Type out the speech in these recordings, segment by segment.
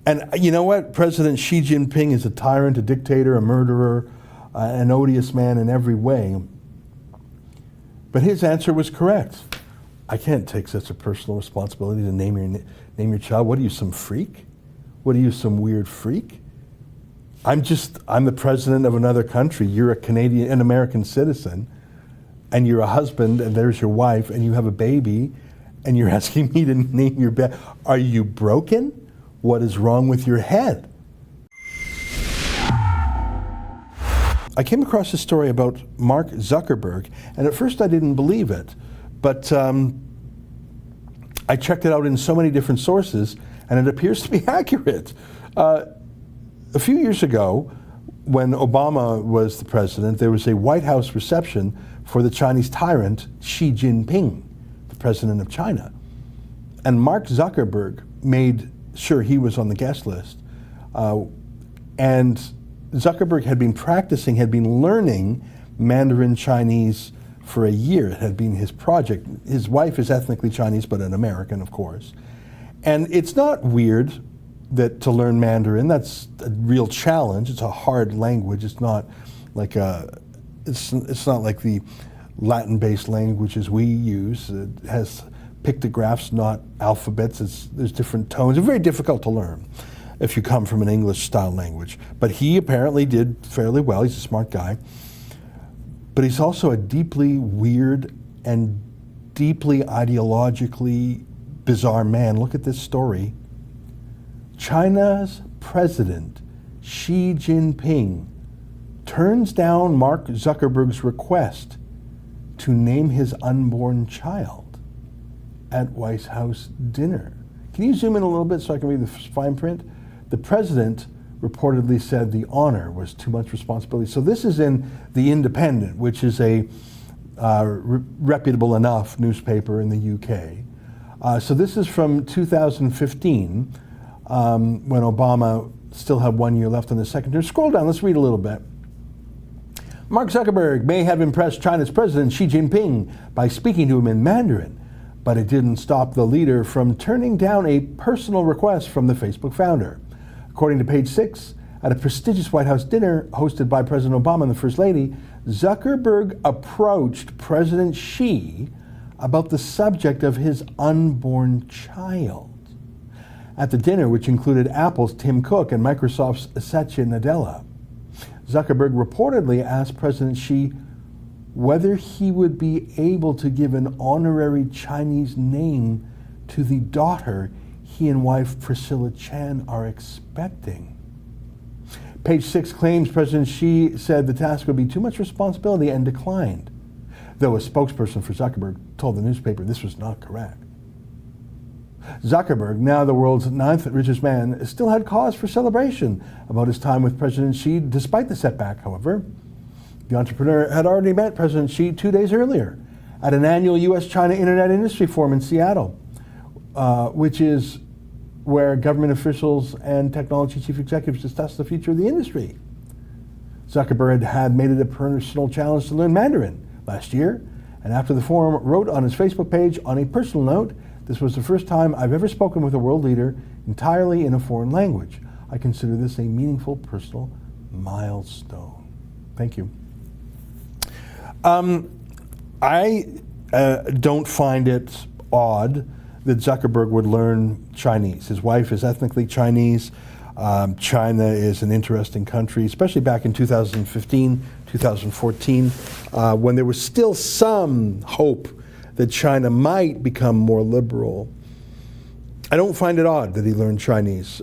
And you know what? President Xi Jinping is a tyrant, a dictator, a murderer, an odious man in every way. But his answer was correct. I can't take such a personal responsibility to name your child. What are you, some freak? What are you, some weird freak? I'm the president of another country. You're an American citizen, and you're a husband, and there's your wife, and you have a baby, and you're asking me to name your baby. Are you broken? What is wrong with your head? I came across a story about Mark Zuckerberg, and at first I didn't believe it, but I checked it out in so many different sources, and it appears to be accurate. A few years ago, when Obama was the president, there was a White House reception for the Chinese tyrant Xi Jinping, the president of China. And Mark Zuckerberg made sure he was on the guest list. And Zuckerberg had been learning Mandarin Chinese for a year. It had been his project. His wife is ethnically Chinese, but an American, of course. And it's not weird to learn Mandarin. That's a real challenge. It's a hard language. It's not like it's not like the Latin-based languages we use. It has pictographs, not alphabets. There's different tones. It's very difficult to learn if you come from an English-style language. But he apparently did fairly well. He's a smart guy. But he's also a deeply weird and deeply ideologically bizarre man. Look at this story. China's president, Xi Jinping, turns down Mark Zuckerberg's request to name his unborn child at White House dinner. Can you zoom in a little bit so I can read the fine print? The president reportedly said the honor was too much responsibility. So this is in The Independent, which is a reputable enough newspaper in the UK. So this is from 2015, when Obama still had 1 year left on the second term. Scroll down, let's read a little bit. Mark Zuckerberg may have impressed China's president Xi Jinping by speaking to him in Mandarin, but it didn't stop the leader from turning down a personal request from the Facebook founder. According to Page 6, at a prestigious White House dinner hosted by President Obama and the First Lady, Zuckerberg approached President Xi about the subject of his unborn child. At the dinner, which included Apple's Tim Cook and Microsoft's Satya Nadella, Zuckerberg reportedly asked President Xi whether he would be able to give an honorary Chinese name to the daughter he and wife Priscilla Chan are expecting. Page 6 claims President Xi said the task would be too much responsibility and declined, though a spokesperson for Zuckerberg told the newspaper this was not correct. Zuckerberg, now the world's 9th richest man, still had cause for celebration about his time with President Xi, despite the setback, however. The entrepreneur had already met President Xi 2 days earlier at an annual U.S.-China Internet Industry Forum in Seattle, which is where government officials and technology chief executives discuss the future of the industry. Zuckerberg had made it a personal challenge to learn Mandarin last year, and after the forum wrote on his Facebook page, on a personal note, "This was the first time I've ever spoken with a world leader entirely in a foreign language. I consider this a meaningful personal milestone." Thank you. I don't find it odd that Zuckerberg would learn Chinese. His wife is ethnically Chinese. China is an interesting country, especially back in 2015, 2014, when there was still some hope that China might become more liberal. I don't find it odd that he learned Chinese.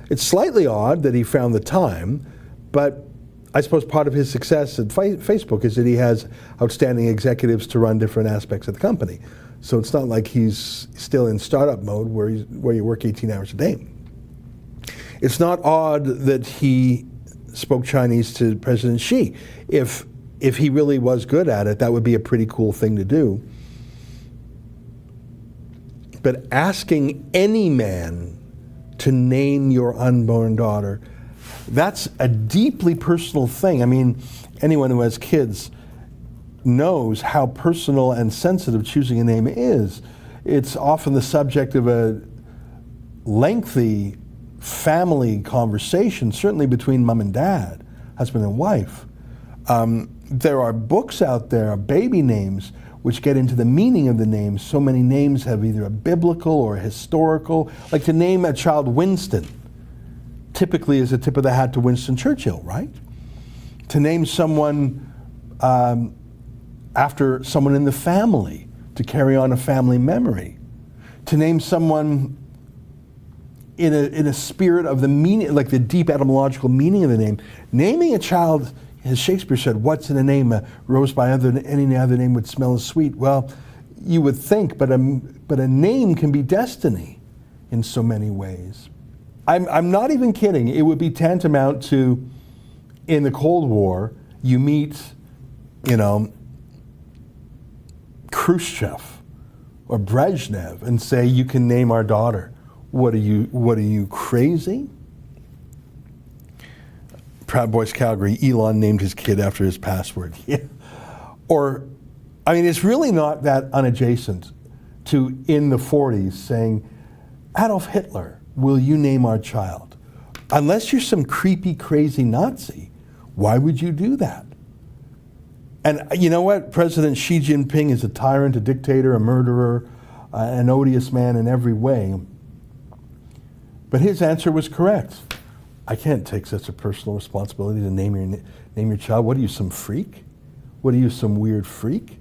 It's slightly odd that he found the time, but I suppose part of his success at Facebook is that he has outstanding executives to run different aspects of the company. So it's not like he's still in startup mode where you work 18 hours a day. It's not odd that he spoke Chinese to President Xi. If he really was good at it, that would be a pretty cool thing to do. But asking any man to name your unborn daughter, that's a deeply personal thing. I mean, anyone who has kids knows how personal and sensitive choosing a name is. It's often the subject of a lengthy family conversation, certainly between mom and dad, husband and wife. There are books out there, baby names, which get into the meaning of the names. So many names have either a biblical or a historical. Like to name a child Winston, typically is a tip of the hat to Winston Churchill, right? To name someone after someone in the family, to carry on a family memory. To name someone in a spirit of the meaning, like the deep etymological meaning of the name. Naming a child, as Shakespeare said, what's in a name? A rose by any other name would smell as sweet. Well, you would think, but a name can be destiny in so many ways. I'm not even kidding. It would be tantamount to, in the Cold War, you meet, Khrushchev or Brezhnev and say, you can name our daughter. What are you crazy? Proud Boys Calgary, Elon named his kid after his password. Yeah. Or, it's really not that unadjacent to, in the 40s, saying, Adolf Hitler, will you name our child? Unless you're some creepy, crazy Nazi, why would you do that? And you know what? President Xi Jinping is a tyrant, a dictator, a murderer, an odious man in every way. But his answer was correct. I can't take such a personal responsibility to name your child. What are you, some freak? What are you, some weird freak?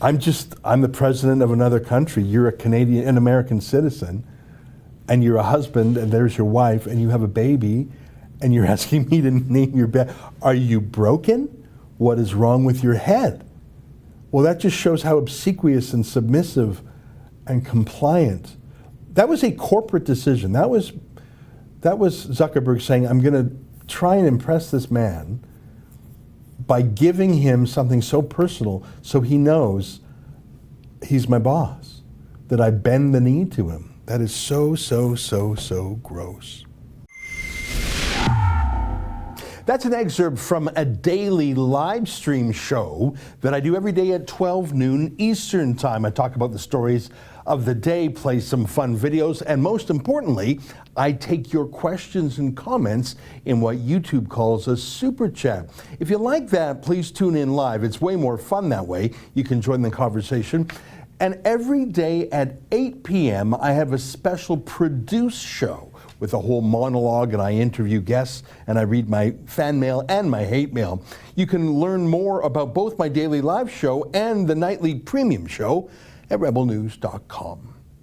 I'm the president of another country. You're an American citizen, and you're a husband, and there's your wife, and you have a baby, and you're asking me to name your baby. Are you broken? What is wrong with your head? Well, that just shows how obsequious and submissive and compliant. That was a corporate decision. That was Zuckerberg saying, I'm going to try and impress this man by giving him something so personal so he knows he's my boss, that I bend the knee to him. That is so gross. That's an excerpt from a daily live stream show that I do every day at 12 noon Eastern Time. I talk about the stories of the day, play some fun videos, and most importantly, I take your questions and comments in what YouTube calls a super chat. If you like that, please tune in live. It's way more fun that way. You can join the conversation. And every day at 8 p.m., I have a special produced show with a whole monologue, and I interview guests, and I read my fan mail and my hate mail. You can learn more about both my daily live show and the nightly premium show at rebelnews.com.